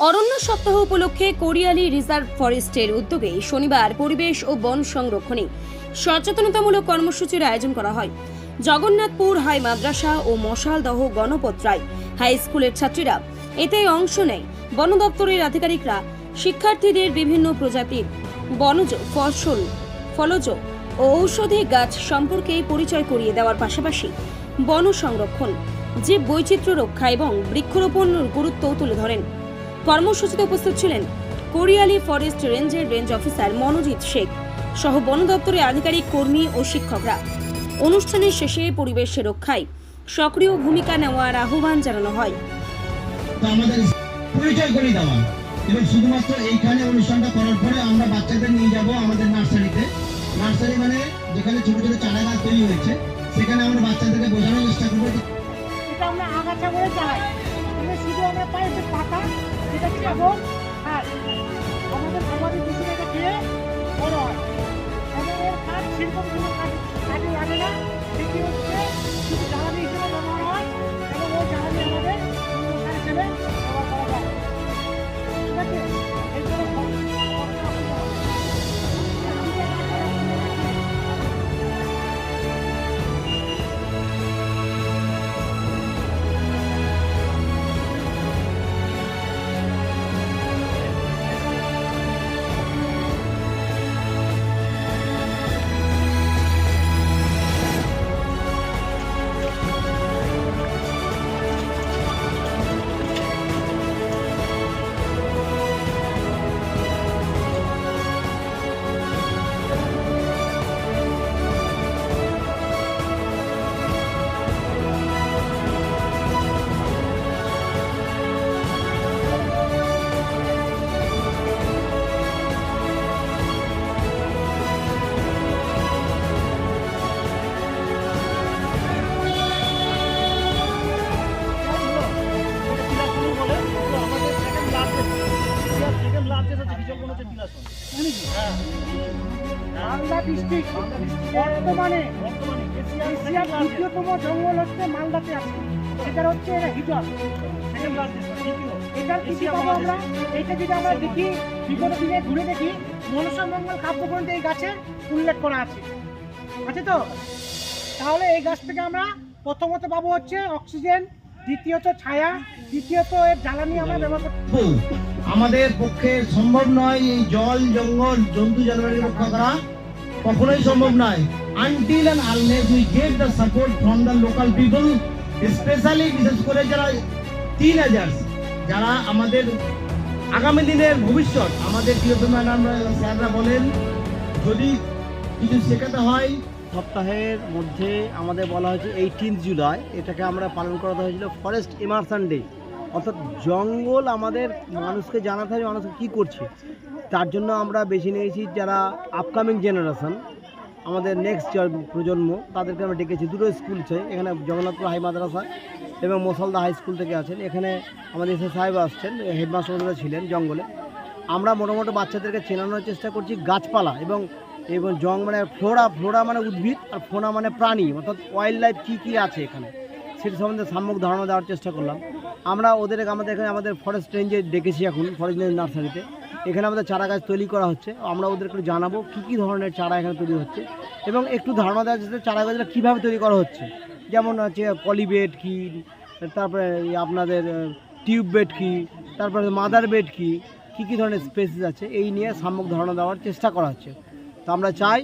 অরণ্য সপ্তাহ উপলক্ষে কোরিয়ালি রিজার্ভ ফরেস্টের উদ্যোগে শনিবার পরিবেশ ও বন সংরক্ষণে সচেতনতামূলক কর্মসূচির আয়োজন করা হয়। জগন্নাথপুর হাই মাদ্রাসা ও মশালদহ গণপত্রায় হাই স্কুলের ছাত্রীরা এতে অংশ নেয়। বন দপ্তরের আধিকারিকরা শিক্ষার্থীদের বিভিন্ন প্রজাতির বনজ ফসল, ফলজ ও ঔষধি গাছ সম্পর্কে পরিচয় করিয়ে দেওয়ার পাশাপাশি বন সংরক্ষণ, জীব বৈচিত্র্য রক্ষা এবং বৃক্ষরোপণের গুরুত্ব তুলে ধরেন। কর্মসূচিতে উপস্থিত ছিলেন কোরিয়ালি ফরেস্ট রেঞ্জের রেঞ্জ অফিসার মনোজিৎ শেখ সহ বন দপ্তরের আধিকারিক, কর্মী ও শিক্ষকরা। অনুষ্ঠানের শেষে পরিবেশ রক্ষায় সক্রিয় ভূমিকা নেওয়ার আহ্বান জানানো হয়। আমাদের পরিচয় করে দেওয়া এবং শুধুমাত্র এইখানে অনুষ্ঠানটা করার পরে আমরা বাচ্চাদের নিয়ে যাব আমাদের নার্সারিতে। নার্সারি মানে যেখানে ছোট ছোট চারা গাছ তৈরি হয়েছে, সেখানে আমরা বাচ্চাদেরকে বোঝানোর চেষ্টা করবো। এটা আমরা আগাছা করে চালাই, শুধু আমরা পাই যে পাতা, যেটা খাবো আর আমাদের খাবারের কিছু টাকা খেয়ে বড় হয় এবং এর কাজ সেরকম কোনো কাজে লাগে না। সেটি হচ্ছে শুধু জ্বালানি হিসেবে ব্যবহার হয় এবং ওই জ্বালানি আমাদের সার হিসেবে ব্যবহার করা যায়। ঠিক আছে, এরপরে মালদা ডিস্ট্রিক্ট বর্তমানে এশিয়ার দ্বিতীয়তম জঙ্গল হচ্ছে মালদাতে আছে। সেটা হচ্ছে এটা হিজল। এটার কিছু পাবো আমরা। এটা যদি আমরা দেখি, বিগত দিনে ঘুরে দেখি, মনসা মঙ্গল কাব্যগ্রন্থে এই গাছের উল্লেখ করা আছে, আছে তো? তাহলে এই গাছ থেকে আমরা প্রথমত পাবো হচ্ছে অক্সিজেন, দ্বিতীয়ত ছায়া, তৃতীয়ত এর জ্বালানি আমরা ব্যবহার করতে। আমাদের পক্ষে সম্ভব নয় এই জল, জঙ্গল, জন্তু জানোয়ারের রক্ষা করা, কখনোই সম্ভব নয় until and unless we get the support from the local people, especially বিশেষ করে যারা teenagers, যারা আমাদের আগামী দিনের ভবিষ্যৎ। আমাদের প্রিয় ম্যাডাম স্যাররা বলেন যদি কিছু শেখাতে হয়। সপ্তাহের মধ্যে আমাদের বলা হয়েছে 18 জুলাই, এটাকে আমরা পালন করা হয়েছিল ফরেস্ট ইমার্শন ডে। অর্থাৎ জঙ্গল আমাদের মানুষকে জানাতে হবে মানুষকে কী করছে। তার জন্য আমরা বেছে নিয়েছি যারা আপকামিং জেনারেশন, আমাদের নেক্সট প্রজন্ম, তাদেরকে আমরা ডেকেছি। দুটো স্কুল আছে এখানে, জগন্নাথপুর হাই মাদ্রাসা এবং মশালদা হাই স্কুল থেকে আছেন। এখানে আমাদের এসে সাহেব আসছেন, হেডমাস্টাররা ছিলেন জঙ্গলে। আমরা মোটামুটি বাচ্চাদেরকে চেনানোর চেষ্টা করছি গাছপালা এবং মানে ফ্লোরা মানে উদ্ভিদ, আর ফোনা মানে প্রাণী, অর্থাৎ ওয়াইল্ড লাইফ কী কী আছে এখানে, সেটা সম্বন্ধে সম্যক ধারণা দেওয়ার চেষ্টা করলাম। আমরা আমাদের এখানে আমাদের ফরেস্ট রেঞ্জে ডেকেছি এখন, ফরেস্ট রেঞ্জ নার্সারিতে। এখানে আমাদের চারা গাছ তৈরি করা হচ্ছে। আমরা ওদেরকে জানাবো কী কী ধরনের চারা এখানে তৈরি হচ্ছে এবং একটু ধারণা দেওয়া যাচ্ছে চারা গাছটা কীভাবে তৈরি করা হচ্ছে। যেমন হচ্ছে পলিবেড কী, তারপরে আপনাদের টিউব বেড কী, তারপরে মাদার বেড কী কী ধরনের স্পেসিস আছে, এই নিয়ে সম্যক ধারণা দেওয়ার চেষ্টা করা হচ্ছে। তো আমরা চাই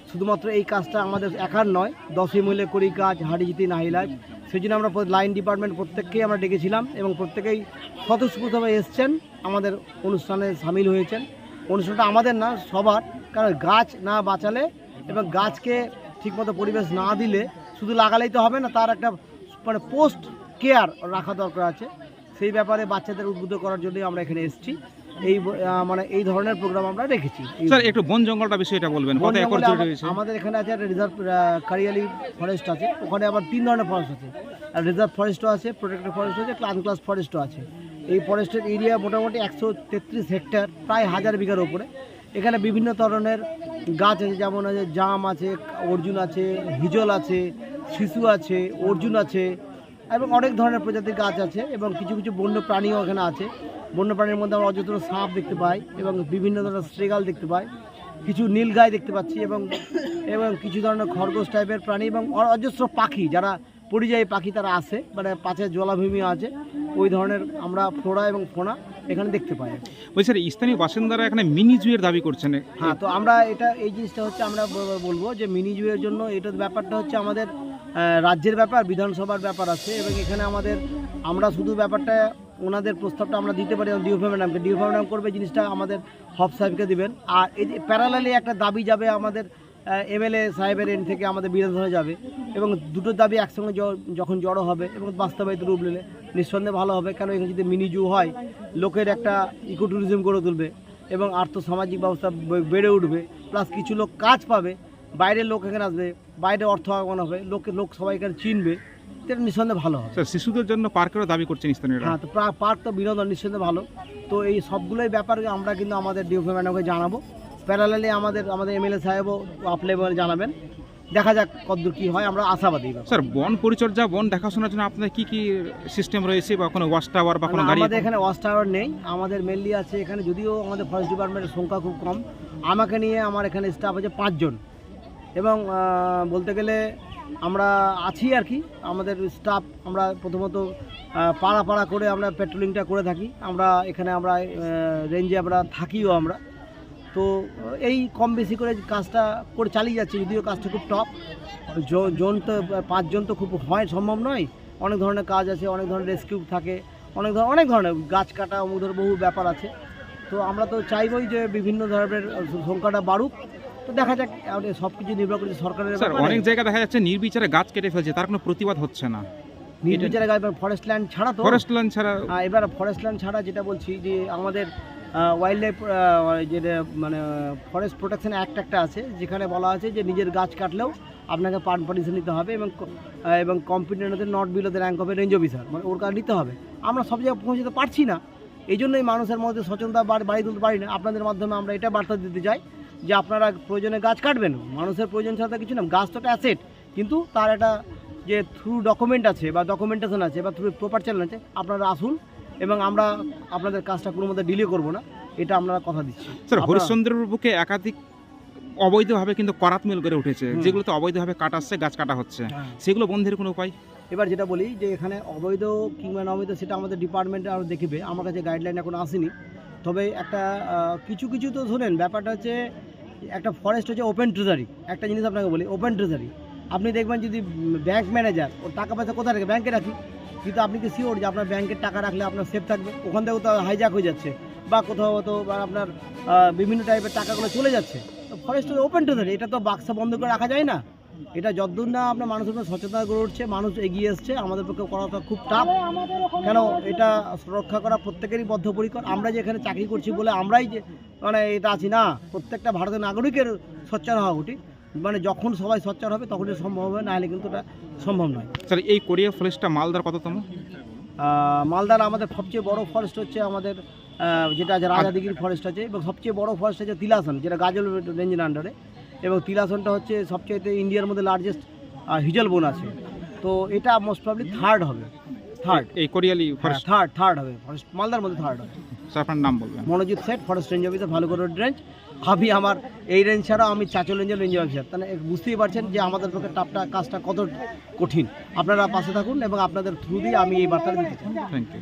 শুধুমাত্র এই কাজটা আমাদের একার নয়, 10 মিলে করি কাজ, হাঁড়িজিতি নাহিলাজ। সেই জন্য আমরা লাইন ডিপার্টমেন্ট প্রত্যেককেই আমরা ডেকেছিলাম এবং প্রত্যেকেই স্বতঃস্ফূর্তভাবে এসছেন, আমাদের অনুষ্ঠানে সামিল হয়েছেন। অনুষ্ঠানটা আমাদের না, সবার। কারণ গাছ না বাঁচালে এবং গাছকে ঠিকমতো পরিবেশ না দিলে শুধু লাগালেই তো হবে না, তার একটা মানে পোস্ট কেয়ার রাখা দরকার আছে। সেই ব্যাপারে বাচ্চাদের উদ্বুদ্ধ করার জন্যই আমরা এখানে এসেছি। এই ধরনের প্রোগ্রাম আমরা রেখেছি। স্যার একটু বন জঙ্গলটা বিষয়টা বলবেন, কত একর জুড়ে রয়েছে? আমাদের এখানে আছে রিজার্ভ কারিয়ালি ফরেস্ট আছে, ওখানে আবার 3 ধরনের ফরেস্ট আছে। আর রিজার্ভ ফরেস্টও আছে, প্রোটেক্টেড ফরেস্ট আছে, আনক্লাস ফরেস্টও আছে। এই ফরেস্টের এরিয়া মোটামুটি 133 হেক্টর, প্রায় 1000 বিঘার উপরে। এখানে বিভিন্ন ধরনের গাছ আছে, যেমন আছে জাম আছে, অর্জুন আছে, হিজল আছে, শিশু আছে, অর্জুন আছে, এবং অনেক ধরনের প্রজাতির গাছ আছে এবং কিছু কিছু বন্য প্রাণীও এখানে আছে। বন্য প্রাণীর মধ্যে আমরা অজস্র সাপ দেখতে পাই এবং বিভিন্ন ধরনের শ্রীগাল দেখতে পাই, কিছু নীলগাই দেখতে পাচ্ছি এবং এবং কিছু ধরনের খরগোশ টাইপের প্রাণী এবং অজস্র পাখি, যারা পরিযায়ী পাখি তারা আসে, মানে পাশে জলাভূমি আছে, ওই ধরনের আমরা ফ্লোরা এবং ফোনা এখানে দেখতে পাই। বলছি স্যার, স্থানীয় বাসিন্দারা এখানে মিনি জুয়ের দাবি করছেন। হ্যাঁ, তো আমরা এই জিনিসটা হচ্ছে আমরা বলবো যে মিনি জুয়ের জন্য এটার ব্যাপারটা হচ্ছে আমাদের রাজ্যের ব্যাপার, বিধানসভার ব্যাপার আছে এবং এখানে আমরা শুধু ব্যাপারটা ওনাদের প্রস্তাবটা আমরা দিতে পারি ডিওফ ম্যাডামকে, ডিওফ ম্যাডাম করবে জিনিসটা আমাদের হব সাহেবকে দেবেন। আর এই যে প্যারালালি একটা দাবি যাবে আমাদের এমএলএ সাহেবের এন্ড থেকে আমাদের বিধানসভায় যাবে এবং দুটো দাবি একসঙ্গে যখন জড়ো হবে এবং বাস্তবায়িত রূপ নিলে নিঃসন্দেহে ভালো হবে। কেন এখানে যদি মিনি জু হয়, লোকের একটা ইকো ট্যুরিজম গড়ে তুলবে এবং আর্থসামাজিক ব্যবস্থা বেড়ে উঠবে, প্লাস কিছু লোক কাজ পাবে, বাইরের লোক এখানে আসবে, বাইরে অর্থ আগমন হবে, লোক সবাই এখানে চিনবে, এটা নিঃসন্দেহে ভালো হবে। স্যার, শিশুদের জন্য পার্কেরও দাবি করছেন স্থানীয়রা। হ্যাঁ, তো পার্ক তো বিনোদন নিঃসন্দেহে ভালো। তো এই সবগুলোই ব্যাপারে আমরা কিন্তু আমাদের ডিওফ ম্যাডামকে জানাবো, প্যারালালি আমাদের এমএলএ সাহেবও আপলে জানাবেন, দেখা যাক কতদূর কী হয়, আমরা আশাবাদী। স্যার, বন পরিচর্যা, বন দেখাশোনার জন্য আপনাদের কি কি সিস্টেম রয়েছে বা কোনো ওয়াচ টাওয়ার বা কোনো গাড়ি? আমাদের এখানে ওয়াচ টাওয়ার নেই, আমাদের মেনলি আছে এখানে, যদিও আমাদের ফরেস্ট ডিপার্টমেন্টের সংখ্যা খুব কম, আমাকে নিয়ে আমার এখানে স্টাফ আছে 5 জন এবং বলতে গেলে আমরা আছি আর কি, আমাদের স্টাফ আমরা প্রথমত পাড়া করে আমরা পেট্রোলিংটা করে থাকি, আমরা এখানে রেঞ্জে আমরা থাকিও আমরা। তো এই কম বেশি করে কাজটা করে চালিয়ে যাচ্ছি, যদিও কাজটা খুব টপ। জন তো 5 জন তো খুব সম্ভব নয়, অনেক ধরনের কাজ আছে, অনেক ধরনের রেস্কিউ থাকে, অনেক ধরনের গাছ কাটা অমুধর বহু ব্যাপার আছে। তো আমরা তো চাইবই যে বিভিন্ন ধরনের সংখ্যাটা বাড়ুক, তো দেখা যাক, সব কিছু নির্ভর করছে সরকারের ব্যাপারে। অনেক জায়গায় দেখা যাচ্ছে নির্বিচারে গাছ কেটে ফেলছে, তার কোনো প্রতিবাদ হচ্ছে না। নির্বিচারে ফরেস্ট ল্যান্ড ছাড়া তো এবার ফরেস্ট ল্যান্ড ছাড়া যেটা বলছি যে আমাদের ওয়াইল্ড লাইফ যেটা মানে ফরেস্ট প্রোটেকশন অ্যাক্ট একটা আছে, যেখানে বলা আছে যে নিজের গাছ কাটলেও আপনাকে পারমিশন নিতে হবে এবং competent not below the rank of range officer, মানে ওর কাজ নিতে হবে। আমরা সব জায়গায় পৌঁছতে পারছি না, এই জন্যই মানুষের মধ্যে সচেতনতা বাড়িয়ে তুলতে পারি না। আপনাদের মাধ্যমে আমরা এটা বার্তা দিতে চাই যে আপনারা প্রয়োজনে গাছ কাটবেন, মানুষের প্রয়োজন ছাড়া কিছু না, গাছ তো একটা অ্যাসেট, কিন্তু তার একটা যে থ্রু ডকুমেন্ট আছে বা ডকুমেন্টেশন আছে বা থ্রু প্রপার চ্যানেল আছে, আপনারা আসুন এবং আমরা আপনাদের কাজটা কোনো মধ্যে ডিলে করবো না, এটা আমরা কথা দিচ্ছি। স্যার, হরিশ্চন্দ্রের বুকে একাধিক অবৈধভাবে কিন্তু করাত মিল গড়ে উঠেছে, যেগুলোতে অবৈধভাবে কাটাচ্ছে, গাছ কাটা হচ্ছে, সেগুলো বন্ধের কোনো উপায়? এবার যেটা বলি যে এখানে অবৈধ কিংবা অবৈধ সেটা আমাদের ডিপার্টমেন্টে আরও দেখবে, আমার কাছে গাইডলাইন এখন আসেনি। তবে একটা কিছু তো শোনেন, ব্যাপারটা হচ্ছে একটা ফরেস্ট হচ্ছে ওপেন ট্রেজারি, একটা জিনিস আপনাকে বলি, ওপেন ট্রেজারি। আপনি দেখবেন যদি ব্যাংক ম্যানেজার ওর টাকা পয়সা কোথায় রাখে, ব্যাংকে রাখি, কিন্তু আপনি কি শিওর যে আপনার ব্যাংকের টাকা রাখলে আপনার সেফ থাকবে? ওখান থেকেও তো হাইজ্যাক হয়ে যাচ্ছে বা কোথাও তো বা আপনার বিভিন্ন টাইপের টাকাগুলো চলে যাচ্ছে। তো ফরেস্ট ওপেন ট্রেজারি, এটা তো বাক্সা বন্ধ করে রাখা যায় না। এটা যতদূর না আপনার মানুষের মধ্যে সচেতনতা গড়ে উঠছে, মানুষ এগিয়ে এসছে, আমাদের পক্ষে করাটা খুব টাফ। কেন এটা সুরক্ষা করা প্রত্যেকেরই বদ্ধপরিকর। আমরা যে এখানে চাকরি করছি বলে আমরাই যে মানে এটা আছি না, প্রত্যেকটা ভারতের নাগরিকের সোচ্চার হওয়া উচিত। মানে যখন সবাই সোচ্চার হবে তখনই সম্ভব হবে, না হলে কিন্তু এটা সম্ভব নয়। স্যার, এই কোরিয়া ফরেস্টটা মালদার কততম? মালদার আমাদের সবচেয়ে বড় ফরেস্ট হচ্ছে আমাদের যেটা আছে রাজাদিঘির ফরেস্ট আছে, এবং সবচেয়ে বড় ফরেস্ট আছে তিলাসন, যেটা গাজল রেঞ্জের আন্ডারে, এবং তিলাসনটা হচ্ছে সবচেয়ে ইন্ডিয়ার মধ্যে লার্জেস্ট হিজল বোন আছে। তো এটা মোস্ট প্রবলি থার্ড হবে, এই কোরিয়ালি ফরেস্ট থার্ড হবে, ফরেস্ট মালদার মধ্যে থার্ড হবে। স্যার, আপনার নাম বলবেন? Manojit Set, forest range officer, Bhalukar road range. আমি আমার এই রেঞ্জ ছাড়াও আমি চাচল রেঞ্জের রেঞ্জ অফিসার, তাহলে বুঝতেই পারছেন যে আমাদের পক্ষে কাজটা কত কঠিন। আপনারা পাশে থাকুন এবং আপনাদের থ্রু দিয়ে আমি এই বার্তাটা দিতে চাই। Thank you.